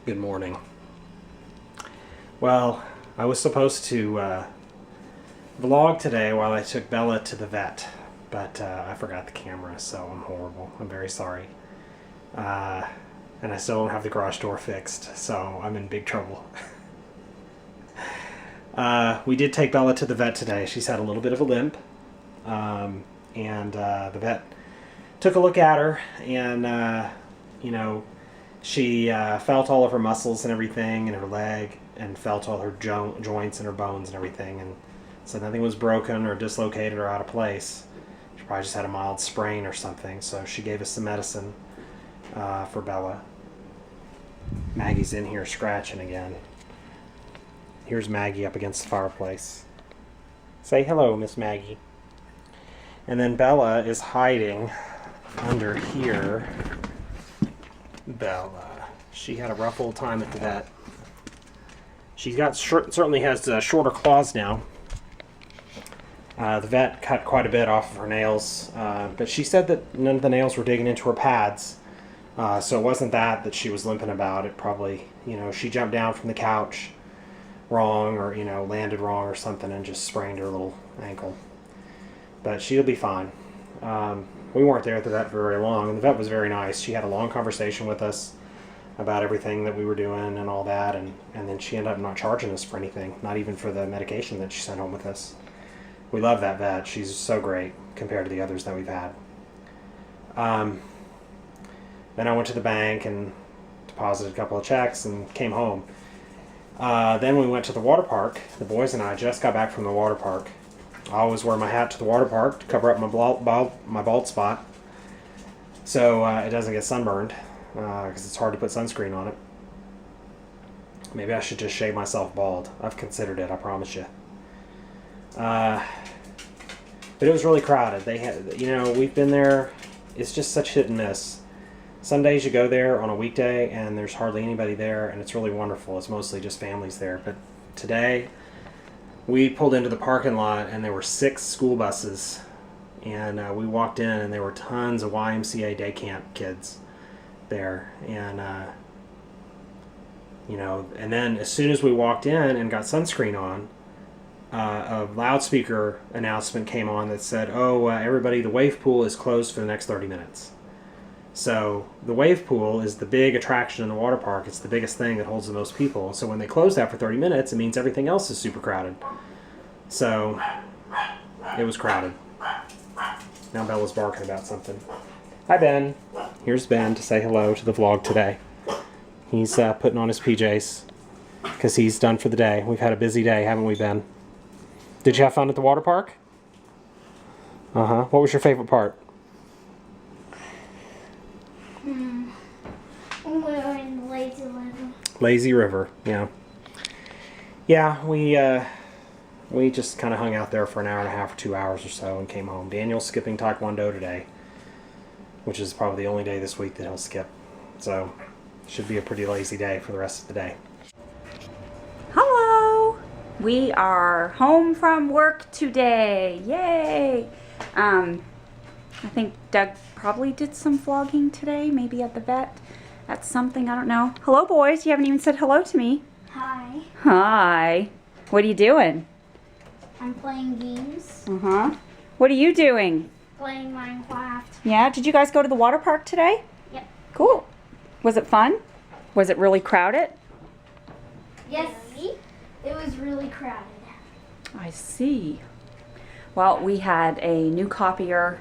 Good morning. Well, I was supposed to vlog today while I took Bella to the vet, but I forgot the camera, so I'm horrible. I'm very sorry. And I still don't have the garage door fixed, so I'm in big trouble. We did take Bella to the vet today. She's had a little bit of a limp, and the vet took a look at her, and she felt all of her muscles and everything in her leg, and felt all her joints and her bones and everything, and so nothing was broken or dislocated or out of place. She probably just had a mild sprain or something, so she gave us some medicine for Bella. Maggie's in here scratching again. Here's Maggie up against the fireplace. Say hello, Miss Maggie. And then Bella is hiding under here. Bella. She had a rough old time at the vet. She's got certainly has shorter claws now. The vet cut quite a bit off of her nails, but she said that none of the nails were digging into her pads. So it wasn't that she was limping about. It probably, she jumped down from the couch wrong, or landed wrong or something, and just sprained her little ankle. But she'll be fine. We weren't there at the vet for very long, and the vet was very nice. She had a long conversation with us about everything that we were doing and all that, and then she ended up not charging us for anything, not even for the medication that she sent home with us. We love that vet. She's so great compared to the others that we've had. Then I went to the bank and deposited a couple of checks and came home. Then we went to the water park. The boys and I just got back from the water park. I always wear my hat to the water park to cover up my bald spot, so it doesn't get sunburned, because it's hard to put sunscreen on it. Maybe I should just shave myself bald. I've considered it, I promise you. But it was really crowded. They had, we've been there. It's just such hit and miss. Some days you go there on a weekday and there's hardly anybody there, and it's really wonderful. It's mostly just families there. But today we pulled into the parking lot and there were 6 school buses, and we walked in and there were tons of YMCA day camp kids there, and and then as soon as we walked in and got sunscreen on, a loudspeaker announcement came on that said, everybody, the wave pool is closed for the next 30 minutes. So the wave pool is the big attraction in the water park. It's the biggest thing that holds the most people. So when they close that for 30 minutes, it means everything else is super crowded. So it was crowded. Now Bella's barking about something. Hi, Ben. Here's Ben to say hello to the vlog today. He's putting on his PJs because he's done for the day. We've had a busy day, haven't we, Ben? Did you have fun at the water park? Uh-huh. What was your favorite part? We're in Lazy River. Lazy River, yeah. Yeah, we just kind of hung out there for an hour and a half or 2 hours or so and came home. Daniel's skipping Taekwondo today, which is probably the only day this week that he'll skip. So, should be a pretty lazy day for the rest of the day. Hello! We are home from work today. Yay! I think Doug probably did some vlogging today, maybe at the vet. That's something, I don't know. Hello, boys. You haven't even said hello to me. Hi. Hi. What are you doing? I'm playing games. Uh-huh. What are you doing? Playing Minecraft. Yeah? Did you guys go to the water park today? Yep. Cool. Was it fun? Was it really crowded? Yes. It was really crowded. I see. Well, we had a new copier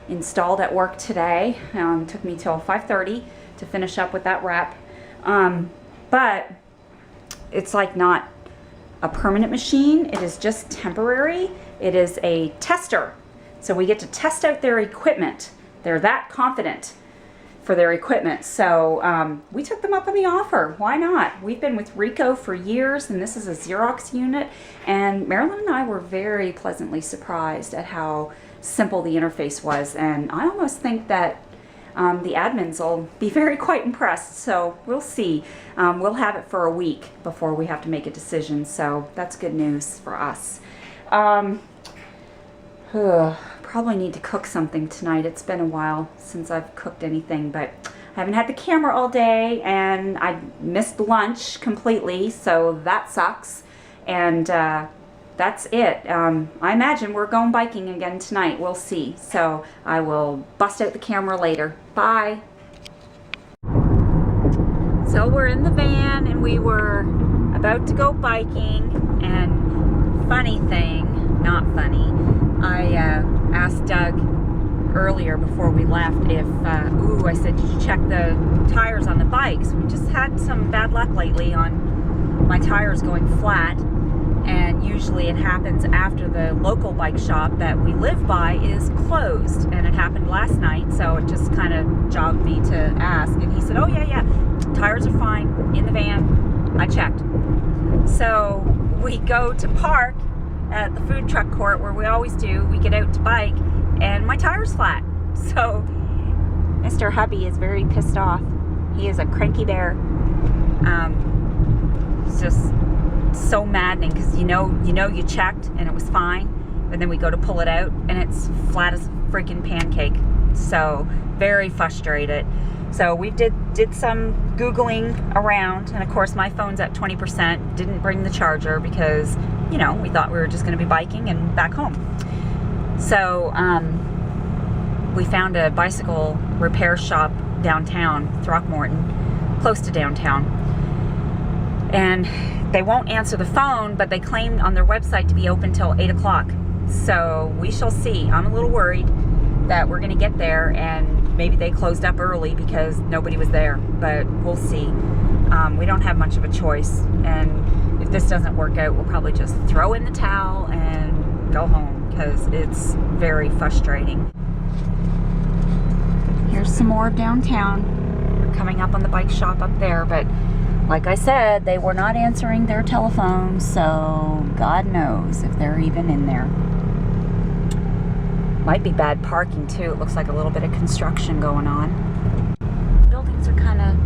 installed at work today. Took me till 5:30 to finish up with that wrap. But it's like not a permanent machine. It is just temporary. It is a tester. So we get to test out their equipment. They're that confident for their equipment. So we took them up on the offer. Why not? We've been with Rico for years, and this is a Xerox unit. And Marilyn and I were very pleasantly surprised at how simple the interface was. And I almost think that the admins will be quite impressed. So we'll see. We'll have it for a week before we have to make a decision. So that's good news for us. Probably need to cook something tonight. It's been a while since I've cooked anything, but haven't had the camera all day, and I missed lunch completely, so that sucks. And that's it. I imagine we're going biking again tonight. We'll see. So I will bust out the camera later. Bye. So we're in the van and we were about to go biking, and funny thing, not funny, I asked Doug earlier before we left if, I said, did you check the tires on the bikes? We just had some bad luck lately on my tires going flat, and usually it happens after the local bike shop that we live by is closed, and it happened last night, so it just kind of jogged me to ask, and he said, oh yeah, tires are fine in the van, I checked. So we go to park at the food truck court where we always do. We get out to bike and my tire's flat. So Mr. Hubby is very pissed off. He is a cranky bear. It's just so maddening because you know you checked and it was fine, and then we go to pull it out and it's flat as a freaking pancake. So very frustrated. So we did some Googling around, and of course my phone's at 20%. Didn't bring the charger because, we thought we were just going to be biking and back home. So we found a bicycle repair shop downtown, Throckmorton, close to downtown. And they won't answer the phone, but they claim on their website to be open till 8 o'clock. So we shall see. I'm a little worried that we're going to get there and maybe they closed up early because nobody was there, but we'll see. We don't have much of a choice, and if this doesn't work out, we'll probably just throw in the towel and go home because it's very frustrating. Here's some more of downtown. We're coming up on the bike shop up there, but like I said, they were not answering their telephones, so God knows if they're even in there. Might be bad parking too. It looks like a little bit of construction going on. Buildings are kind of,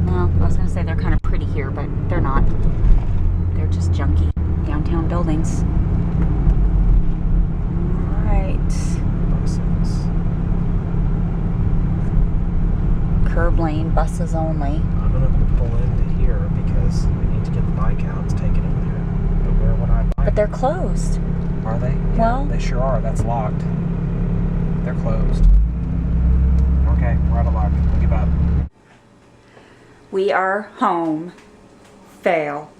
well, I was going to say they're kind of pretty here, but they're not. They're just junky downtown buildings. Alright. Curb lane, buses only. I'm going to pull into here because we need to get the bike out and take it in there. But where would I bike? But they're closed. Are they? Yeah, well, they sure are. That's locked. They're closed. Okay, we're out of luck. We'll give up. We are home. Fail.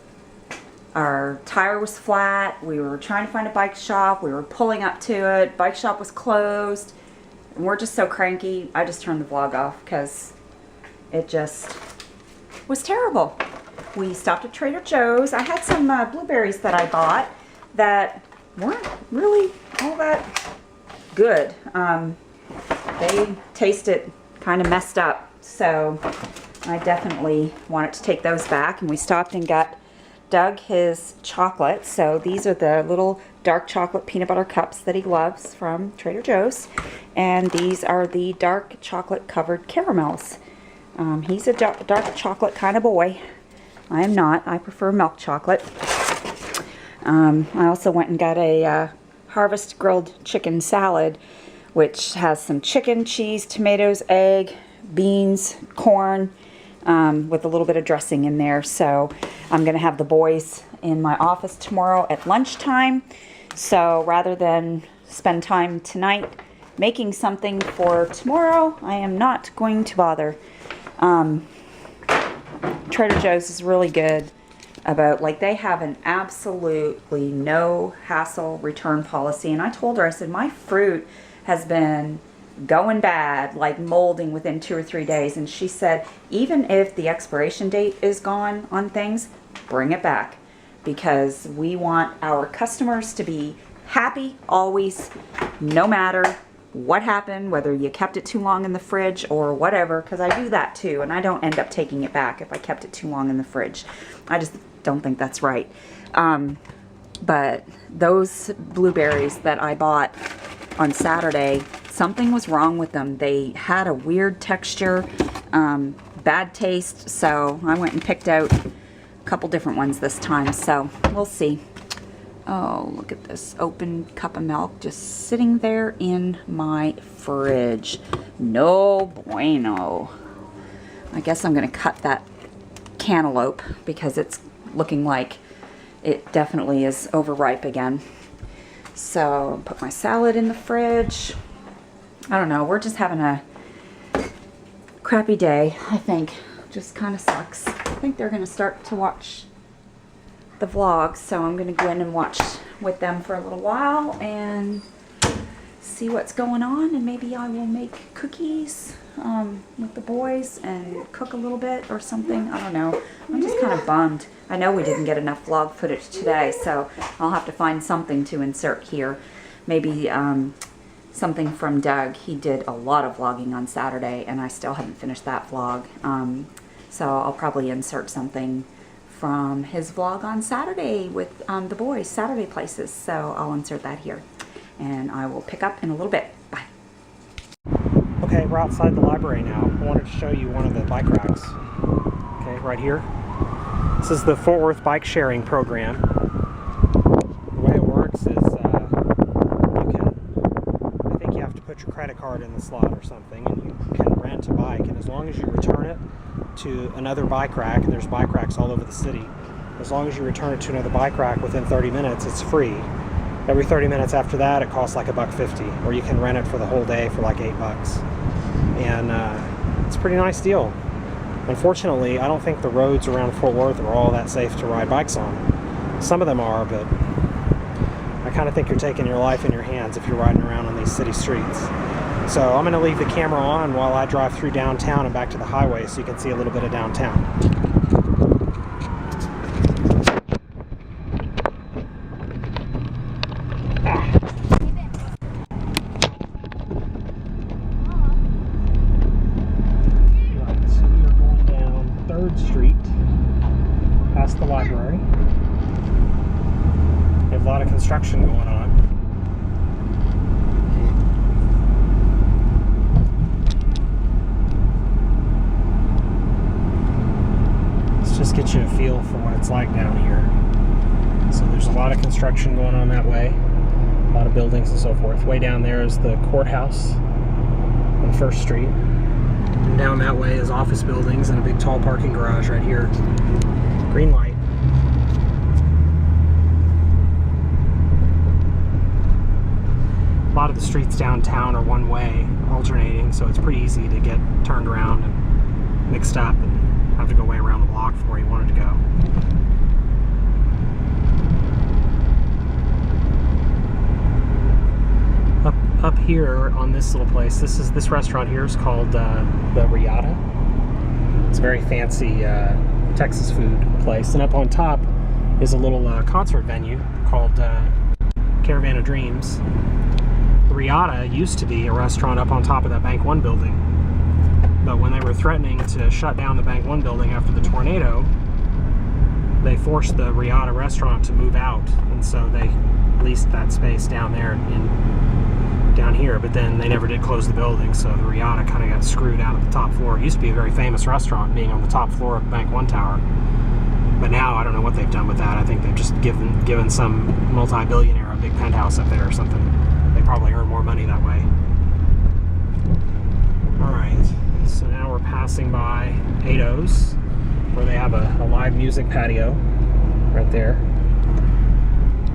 Our tire was flat. We were trying to find a bike shop. We were pulling up to it. Bike shop was closed. And we're just so cranky. I just turned the vlog off because it just was terrible. We stopped at Trader Joe's. I had some blueberries that I bought that weren't really all that good. They tasted kind of messed up, so I definitely wanted to take those back, and we stopped and got Doug his chocolate. So these are the little dark chocolate peanut butter cups that he loves from Trader Joe's, and these are the dark chocolate covered caramels. He's a dark chocolate kind of boy. I am not. I prefer milk chocolate. I also went and got a Harvest grilled chicken salad, which has some chicken, cheese, tomatoes, egg, beans, corn, with a little bit of dressing in there. So I'm going to have the boys in my office tomorrow at lunchtime. So rather than spend time tonight making something for tomorrow, I am not going to bother. Trader Joe's is really good about, like, they have an absolutely no hassle return policy. And I told her, I said, my fruit has been going bad, like molding within 2 or 3 days. And she said, even if the expiration date is gone on things, bring it back, because we want our customers to be happy always, no matter what happened, whether you kept it too long in the fridge or whatever, because I do that too, and I don't end up taking it back if I kept it too long in the fridge. I just don't think that's right. But those blueberries that I bought on Saturday, something was wrong with them. They had a weird texture, bad taste, so I went and picked out a couple different ones this time, so we'll see. Oh, look at this open cup of milk just sitting there in my fridge. No bueno. I guess I'm going to cut that cantaloupe because it's looking like it definitely is overripe again. So I'll put my salad in the fridge. I don't know, we're just having a crappy day, I think. Just kind of sucks. I think they're going to start to watch the vlog, so I'm going to go in and watch with them for a little while and see what's going on, and maybe I will make cookies with the boys and cook a little bit or something. I don't know. I'm just kind of bummed. I know we didn't get enough vlog footage today, so I'll have to find something to insert here. Maybe something from Doug. He did a lot of vlogging on Saturday, and I still haven't finished that vlog. So I'll probably insert something from his vlog on Saturday with the boys, Saturday places. So I'll insert that here, and I will pick up in a little bit. Bye. Okay, we're outside the library now. I wanted to show you one of the bike racks. Okay, right here. This is the Fort Worth bike sharing program. The way it works is I think you have to put your credit card in the slot or something, and you can rent a bike, and as long as you return it to another bike rack, and there's bike racks all over the city, as long as you return it to another bike rack within 30 minutes, it's free. Every 30 minutes after that, it costs like $1.50, or you can rent it for the whole day for like $8. And it's a pretty nice deal. Unfortunately, I don't think the roads around Fort Worth are all that safe to ride bikes on. Some of them are, but I kind of think you're taking your life in your hands if you're riding around on these city streets. So I'm going to leave the camera on while I drive through downtown and back to the highway so you can see a little bit of downtown. Right, so we are going down 3rd Street, past the library. We have a lot of construction going on. Just get you a feel for what it's like down here. So there's a lot of construction going on that way, a lot of buildings and so forth. Way down there is the courthouse on 1st Street. And down that way is office buildings and a big tall parking garage right here. Green light. A lot of the streets downtown are one way, alternating, so it's pretty easy to get turned around and mixed up and have to go way around the block from where you wanted to go. Up here on this little place, this restaurant here is called the Riata. It's a very fancy Texas food place, and up on top is a little concert venue called Caravan of Dreams. The Riata used to be a restaurant up on top of that Bank One building. But when they were threatening to shut down the Bank One building after the tornado, they forced the Riata restaurant to move out, and so they leased that space down there down here. But then they never did close the building, so the Riata kind of got screwed out of the top floor. It used to be a very famous restaurant, being on the top floor of the Bank One tower. But now I don't know what they've done with that. I think they've just given some multi-billionaire a big penthouse up there or something. They probably earn more money that way. All right. So now we're passing by Ato's, where they have a live music patio right there.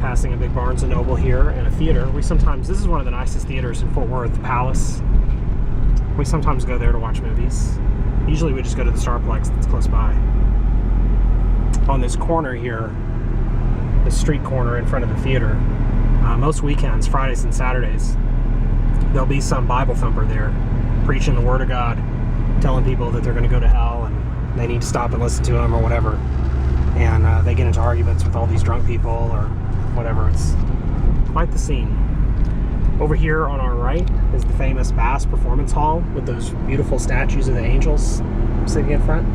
Passing a big Barnes & Noble here and a theater. This is one of the nicest theaters in Fort Worth, the Palace. We sometimes go there to watch movies. Usually we just go to the Starplex that's close by. On this corner here, the street corner in front of the theater, most weekends, Fridays and Saturdays, there'll be some Bible thumper there, preaching the Word of God, telling people that they're going to go to hell and they need to stop and listen to him or whatever. And they get into arguments with all these drunk people or whatever. It's quite the scene. Over here on our right is the famous Bass Performance Hall with those beautiful statues of the angels sitting in front.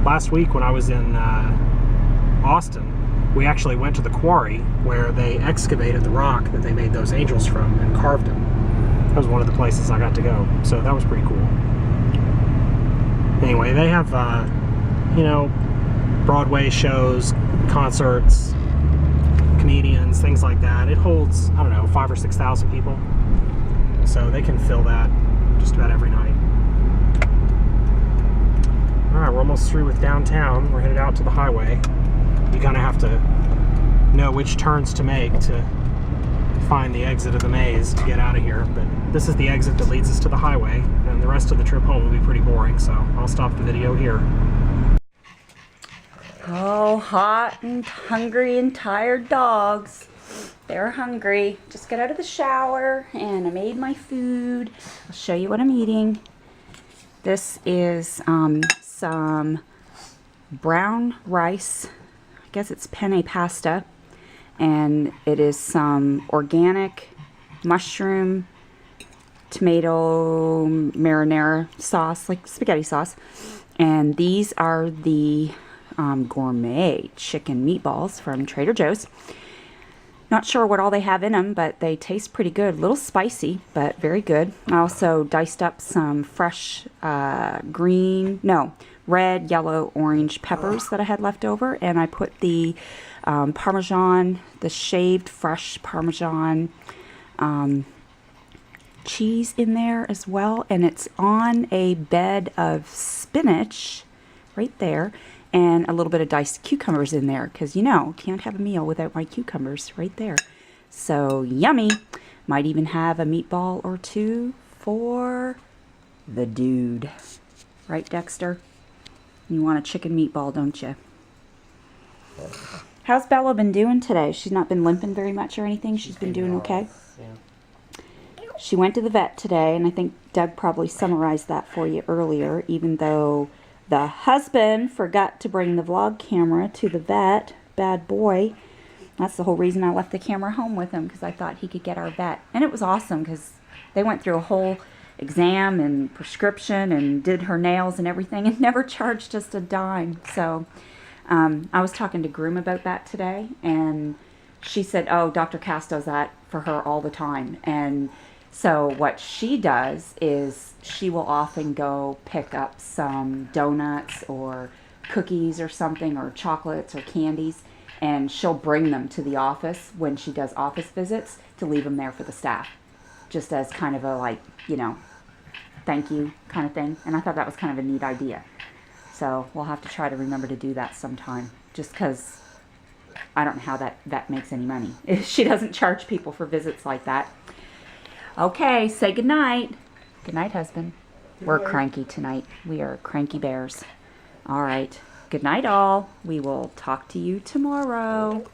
Last week when I was in Austin, we actually went to the quarry where they excavated the rock that they made those angels from and carved them. That was one of the places I got to go, so that was pretty cool. Anyway, they have, Broadway shows, concerts, comedians, things like that. It holds, 5,000 or 6,000 people, so they can fill that just about every night. Alright, we're almost through with downtown. We're headed out to the highway. You kind of have to know which turns to make to find the exit of the maze to get out of here. But this is the exit that leads us to the highway, and the rest of the trip home will be pretty boring, so I'll stop the video here. Oh, hot and hungry and tired dogs. They're hungry. Just got out of the shower and I made my food. I'll show you what I'm eating. This is some brown rice. I guess it's penne pasta. And it is some organic mushroom, tomato marinara sauce, like spaghetti sauce. And these are the gourmet chicken meatballs from Trader Joe's. Not sure what all they have in them, but they taste pretty good. A little spicy, but very good. I also diced up some fresh red, yellow, orange peppers that I had left over, and I put the Parmesan, the shaved fresh Parmesan cheese in there as well, and it's on a bed of spinach right there, and a little bit of diced cucumbers in there, because can't have a meal without my cucumbers right there. So yummy. Might even have a meatball or two for the dude. Right, Dexter? You want a chicken meatball, don't you? How's Bella been doing today? She's not been limping very much or anything? She's been doing okay? Yeah. She went to the vet today, and I think Doug probably summarized that for you earlier, even though the husband forgot to bring the vlog camera to the vet. Bad boy. That's the whole reason I left the camera home with him, because I thought he could get our vet. And it was awesome, because they went through a whole exam and prescription and did her nails and everything and never charged us a dime. So I was talking to Groom about that today, and she said, oh, Dr. Cass does that for her all the time. And so what she does is she will often go pick up some donuts or cookies or something, or chocolates or candies, and she'll bring them to the office when she does office visits to leave them there for the staff, just as kind of a thank you kind of thing. And I thought that was kind of a neat idea. So we'll have to try to remember to do that sometime, just because I don't know how that makes any money. She doesn't charge people for visits like that. Okay, say goodnight. Good night, husband. We're cranky tonight. We are cranky bears. All right. Good night, all. We will talk to you tomorrow.